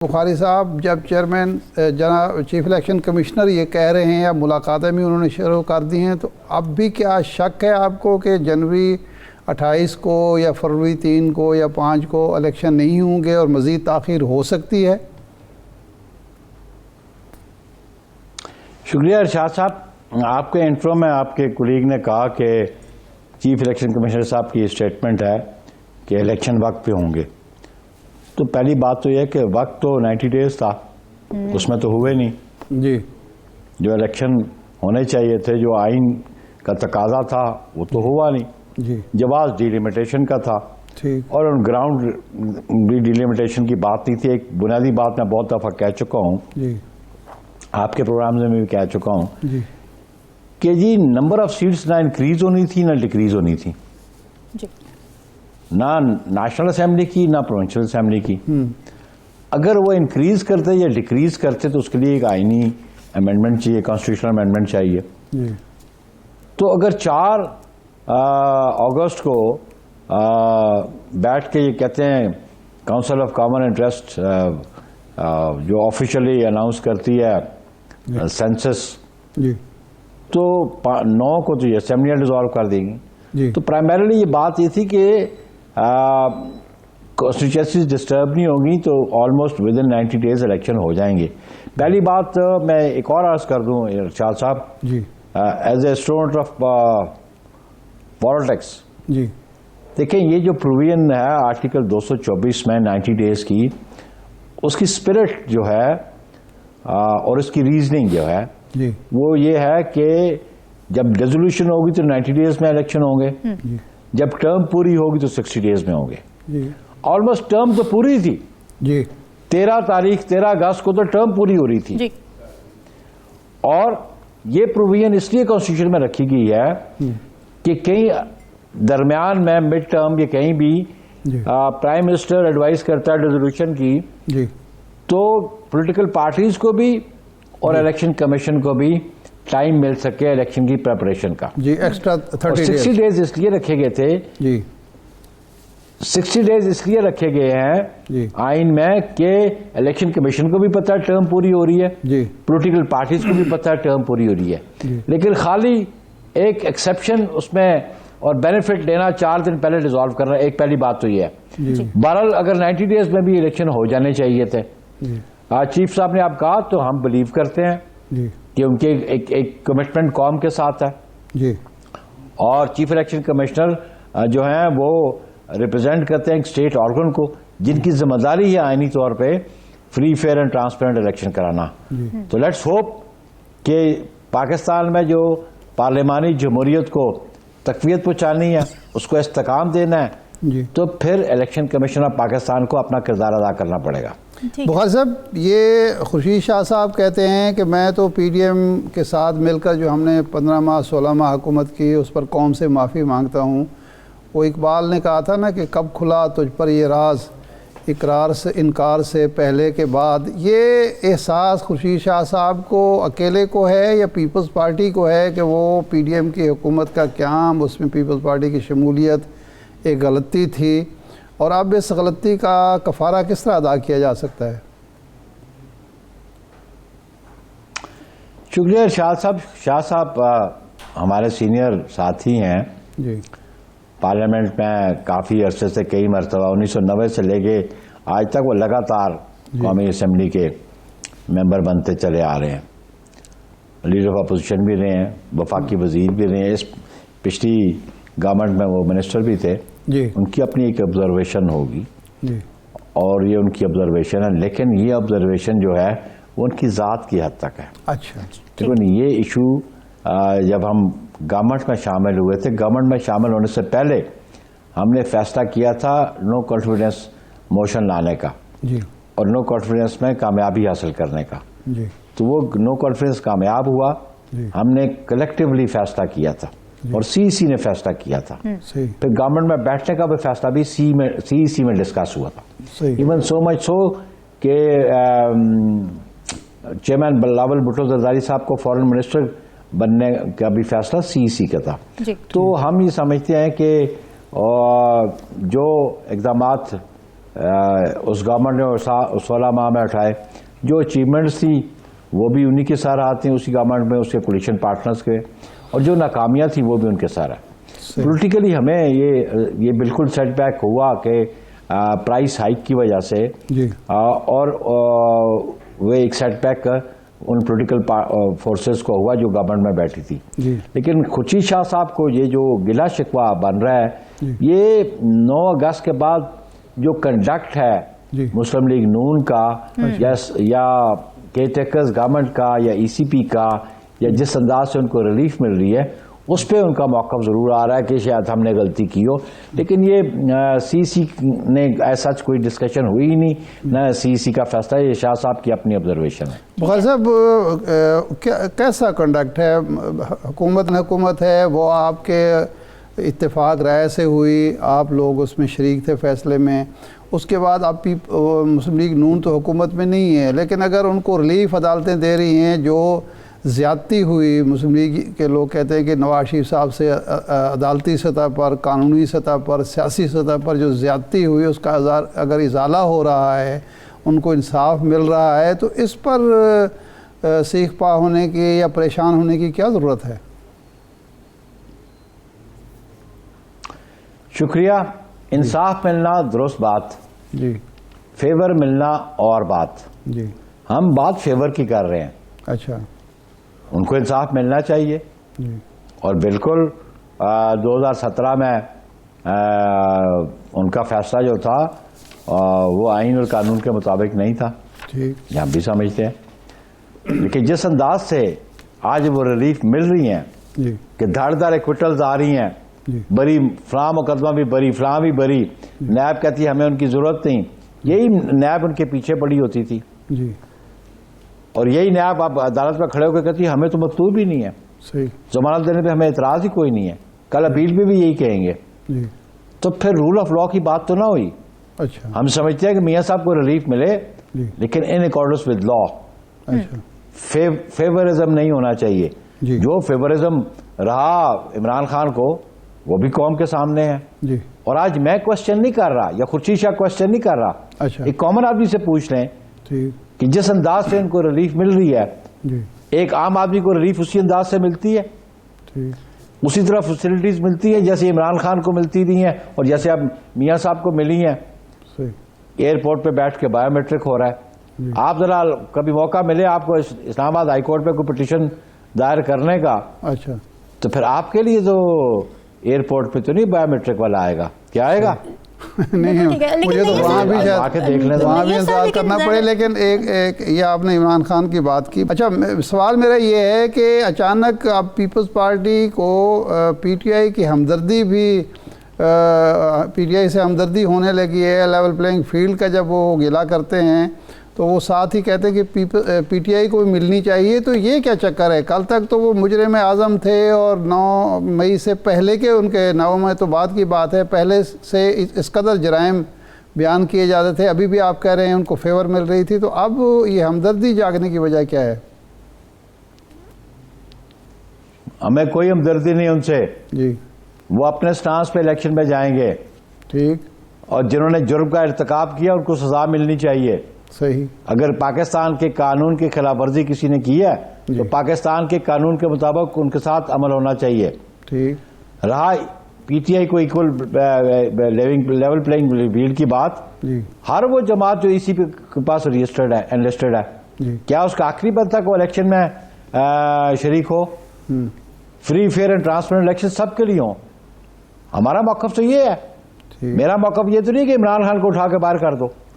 بخاری صاحب جب چیئرمین جناب چیف الیکشن کمشنر یہ کہہ رہے ہیں یا ملاقاتیں بھی انہوں نے شروع کر دی ہیں، تو اب بھی کیا شک ہے آپ کو کہ جنوری 28 کو یا فروری 3 کو یا 5 کو الیکشن نہیں ہوں گے اور مزید تاخیر ہو سکتی ہے؟ شکریہ ارشاد صاحب. آپ کے انٹرو میں آپ کے کولیگ نے کہا کہ چیف الیکشن کمشنر صاحب کی اسٹیٹمنٹ ہے کہ الیکشن وقت پہ ہوں گے. تو پہلی بات تو یہ کہ وقت تو 90 ڈیز تھا، اس میں تو ہوئے نہیں. جی، جو الیکشن ہونے چاہیے تھے، جو آئین کا تقاضا تھا، وہ تو ہوا نہیں. جی، جواز ڈیلیمیٹیشن کا تھا، ٹھیک. اور ان گراؤنڈ بھی ڈیلیمیٹیشن کی بات نہیں تھی. ایک بنیادی بات میں بہت دفعہ کہہ چکا ہوں، جی، آپ کے پروگرام میں بھی کہہ چکا ہوں جی، کہ جی نمبر آف سیٹس نہ انکریز ہونی تھی نہ ڈکریز ہونی تھی، نہ نیشنل اسمبلی کی نہ پروونشل اسمبلی کی. اگر وہ انکریز کرتے یا ڈکریز کرتے تو اس کے لیے ایک آئینی امینڈمنٹ چاہیے، کانسٹیٹیوشنل امینڈمنٹ چاہیے. تو اگر 4 اگست کو بیٹھ کے یہ کہتے ہیں کاؤنسل آف کامن انٹرسٹ جو آفیشلی اناؤنس کرتی ہے سینسس، تو 9 کو تو یہ اسمبلیاں ڈیزالو کر دیں گی. تو پرائمریلی یہ بات یہ تھی کہ کانسٹیچوئنسیز ڈسٹرب نہیں ہوگی تو almost within 90 days election ہو جائیں گے. پہلی بات میں ایک اور عرض کر دوں ارشاد صاحب، as a student of politics, دیکھیں یہ جو پروویژن ہے آرٹیکل 224 میں 90 ڈیز کی، اس کی اسپرٹ جو ہے اور اس کی ریزننگ جو ہے وہ یہ ہے کہ جب ریزولوشن ہوگی تو 90 ڈیز میں الیکشن ہوں گے، جب ٹرم پوری ہوگی تو 60 ڈیز میں ہوں گے. آلموسٹ ٹرم تو پوری تھی، 13 اگست کو تو ٹرم پوری ہو رہی تھی. اور یہ پروویژن اس لیے کانسٹیٹیوشن میں رکھی گئی ہے کہ کہیں درمیان میں مڈ ٹرم یا کہیں بھی پرائم منسٹر ایڈوائز کرتا ہے ریزولوشن کی، تو پولیٹیکل پارٹیز کو بھی اور الیکشن کمیشن کو بھی ٹائم مل سکے الیکشن کی پریپریشن کا. ایکسٹرا 60 ڈیز اس لیے رکھے گئے تھے، 60 ڈیز اس لیے رکھے گئے ہیں آئین میں کہ الیکشن کمیشن کو بھی پتا ہے ٹرم پوری ہو رہی ہے، پولیٹیکل پارٹیز کو بھی پتا ہے ٹرم پوری ہو رہی ہے. لیکن خالی ایک ایکسیپشن اس میں اور بینیفٹ لینا 4 دن پہلے ڈیزالو کرنا، ایک پہلی بات تو یہ ہے. بہرحال اگر 90 ڈیز میں بھی الیکشن ہو جانے چاہیے تھے، چیف صاحب نے آپ کہا تو ہم بلیو کرتے ہیں کہ ان کے ایک کمٹمنٹ قوم کے ساتھ ہے، اور چیف الیکشن کمشنر جو ہیں وہ ریپرزینٹ کرتے ہیں ایک اسٹیٹ آرگن کو جن کی ذمہ داری ہے آئینی طور پہ free fair and transparent election کرانا. تو لیٹس ہوپ کہ پاکستان میں جو پارلیمانی جمہوریت کو تقویت پہنچانی ہے، اس کو استحکام دینا ہے، تو پھر الیکشن کمیشن آف پاکستان کو اپنا کردار ادا کرنا پڑے گا. بخاری صاحب، یہ خورشید شاہ صاحب کہتے ہیں کہ میں تو پی ڈی ایم کے ساتھ مل کر جو ہم نے 15 ماہ 16 ماہ حکومت کی اس پر قوم سے معافی مانگتا ہوں. وہ اقبال نے کہا تھا نا کہ کب کھلا تجھ پر یہ راز، اقرار سے انکار سے پہلے کے بعد. یہ احساس خورشید شاہ صاحب کو اکیلے کو ہے یا پیپلز پارٹی کو ہے کہ وہ پی ڈی ایم کی حکومت کا قیام، اس میں پیپلز پارٹی کی شمولیت ایک غلطی تھی، اور اب اس غلطی کا کفارہ کس طرح ادا کیا جا سکتا ہے؟ شکریہ شاہ صاحب. شاہ صاحب ہمارے سینئر ساتھی ہیں، پارلیمنٹ میں کافی عرصے سے کئی مرتبہ 1990 سے لے کے آج تک وہ لگاتار قومی اسمبلی کے ممبر بنتے چلے آ رہے ہیں. لیڈر آف اپوزیشن بھی رہے ہیں، وفاقی وزیر بھی رہے ہیں، اس پچھلی گورنمنٹ میں وہ منسٹر بھی تھے. ان کی اپنی ایک آبزرویشن ہوگی، اور یہ ان کی آبزرویشن ہے، لیکن یہ آبزرویشن جو ہے وہ ان کی ذات کی حد تک ہے. اچھا، لیکن یہ ایشو جب ہم گورنمنٹ میں شامل ہوئے تھے، گورنمنٹ میں شامل ہونے سے پہلے ہم نے فیصلہ کیا تھا نو کانفیڈنس موشن لانے کا، اور نو کانفیڈنس میں کامیابی حاصل کرنے کا. تو وہ نو کانفیڈنس کامیاب ہوا، ہم نے کلیکٹیولی فیصلہ کیا تھا، اور سی سی نے فیصلہ کیا تھا. پھر گورنمنٹ میں بیٹھنے کا بھی فیصلہ بھی سی میں ڈسکس ہوا تھا. ایون سو مچ سو کہ چیئرمین بلاول بھٹو زرداری صاحب کو فارن منسٹر بننے کا بھی فیصلہ سی کا تھا. تو ہم یہ سمجھتے ہیں کہ جو اقدامات اس گورنمنٹ نے 16 ماہ میں اٹھائے. جو اچیومنٹس تھی وہ بھی انہی کے ساتھ آتے ہیں اسی گورنمنٹ میں, اس کے کولیشن پارٹنرز کے, اور جو ناکامیاں تھیں وہ بھی ان کے ساتھ ہیں. پولیٹیکلی ہمیں یہ بالکل سیٹ بیک ہوا کہ پرائس ہائیک کی وجہ سے, اور وہ ایک سیٹ بیک ان پولیٹیکل فورسز کو ہوا جو گورنمنٹ میں بیٹھی تھی. لیکن خورشید شاہ صاحب کو یہ جو گلا شکوہ بن رہا ہے, یہ 9 اگست کے بعد جو کنڈکٹ ہے مسلم لیگ نون کا یا کیئر ٹیکرز گورنمنٹ کا یا ای سی پی کا, یا جس انداز سے ان کو ریلیف مل رہی ہے, اس پہ ان کا موقف ضرور آ رہا ہے کہ شاید ہم نے غلطی کی ہو. لیکن یہ سی سی نے ایسا کوئی ڈسکشن ہوئی ہی نہیں, نہ سی سی کا فیصلہ, یہ شاہ صاحب کی اپنی آبزرویشن ہے. بخاری صاحب کیسا کنڈکٹ ہے؟ حکومت ہے, وہ آپ کے اتفاق رائے سے ہوئی, آپ لوگ اس میں شریک تھے فیصلے میں. اس کے بعد آپ مسلم لیگ نون تو حکومت میں نہیں ہے, لیکن اگر ان کو ریلیف عدالتیں دے رہی ہیں, جو زیادتی ہوئی, مسلم لیگ کے لوگ کہتے ہیں کہ نواز شریف صاحب سے عدالتی سطح پر, قانونی سطح پر, سیاسی سطح پر جو زیادتی ہوئی اس کا اگر ازالہ ہو رہا ہے, ان کو انصاف مل رہا ہے, تو اس پر سیخ پا ہونے کی یا پریشان ہونے کی کیا ضرورت ہے؟ شکریہ. انصاف ملنا درست بات, فیور ملنا اور بات. ہم بات فیور کی کر رہے ہیں. اچھا, ان کو انصاف ملنا چاہیے, اور بالکل 2017 میں ان کا فیصلہ جو تھا وہ آئین اور قانون کے مطابق نہیں تھا, یہ ہم بھی سمجھتے ہیں. لیکن جس انداز سے آج وہ ریلیف مل رہی ہیں کہ دھڑ دھڑ ایکوٹلز آ رہی ہیں, بری فلاں مقدمہ بھی بری, فلاں بھی بری, نیب کہتی ہے ہمیں ان کی ضرورت نہیں, یہی نیب ان کے پیچھے پڑی ہوتی تھی, اور یہی نیب آپ عدالت میں کھڑے ہو کے کہتی ہے ہمیں تو مطلوب ہی نہیں ہے, ضمانت دینے پہ ہمیں اعتراض ہی کوئی نہیں ہے, کل اپیل پہ بھی یہی کہیں گے. تو پھر رول آف لا کی بات تو نہ ہوئی. ہم سمجھتے ہیں کہ میاں صاحب کو ریلیف ملے, لیکن ان اکارڈنس ود لا. فیورزم نہیں ہونا چاہیے. جو فیورزم رہا عمران خان کو, وہ بھی قوم کے سامنے ہے. اور آج میں کوشچن نہیں کر رہا, یا خورشید شاہ کوشچن نہیں کر رہا, ایک کامن آدمی سے پوچھ لیں کہ جس انداز سے ان کو ریلیف مل رہی ہے, ایک عام آدمی کو ریلیف اسی انداز سے ملتی ہے, اسی طرح فیسلٹیز ملتی ہیں جیسے عمران خان کو ملتی رہی ہیں, اور جیسے اب میاں صاحب کو ملی ہیں. ایئرپورٹ پہ بیٹھ کے بایو میٹرک ہو رہا ہے. آپ ذرا کبھی موقع ملے آپ کو اسلام آباد ہائی کورٹ پہ کوئی پٹیشن دائر کرنے کا, تو پھر آپ کے لیے تو ایئرپورٹ پہ تو نہیں بایو میٹرک والا آئے گا, کیا آئے گا؟ نہیں, مجھے تو وہاں بھی انتظار کرنا پڑے. لیکن ایک یہ آپ نے عمران خان کی بات کی. اچھا, سوال میرا یہ ہے کہ اچانک اب پیپلز پارٹی کو پی ٹی آئی کی ہمدردی بھی, پی ٹی آئی سے ہمدردی ہونے لگی ہے. لیول پلینگ فیلڈ کا جب وہ گلا کرتے ہیں تو وہ ساتھ ہی کہتے ہیں کہ پی ٹی آئی کو بھی ملنی چاہیے. تو یہ کیا چکر ہے؟ کل تک تو وہ مجرم اعظم تھے, اور 9 مئی سے پہلے کے ان کے 9 مئی تو بعد کی بات ہے, پہلے سے اس قدر جرائم بیان کیے جاتے تھے. ابھی بھی آپ کہہ رہے ہیں ان کو فیور مل رہی تھی, تو اب یہ ہمدردی جاگنے کی وجہ کیا ہے؟ ہمیں کوئی ہمدردی نہیں ان سے. وہ اپنے سٹانس پہ الیکشن میں جائیں گے, اور جنہوں نے جرم کا ارتکاب کیا ان کو سزا ملنی چاہیے. صحیح. اگر پاکستان کے قانون کی خلاف ورزی کسی نے کی ہے تو پاکستان کے قانون کے مطابق ان کے ساتھ عمل ہونا چاہیے. رہا پی ٹی آئی کو ایکول لیول پلینگ فیلڈ کی بات, ہر وہ جماعت جو ای سی پی کے پاس رجسٹرڈ ہے, انلسٹڈ ہے, کیا اس کا آخری بند تک وہ الیکشن میں شریک ہو؟ Free fair and transparent election سب کے لیے ہوں. ہمارا موقف تو یہ ہے. میرا موقف یہ تو نہیں کہ عمران خان کو اٹھا کے باہر کر دو.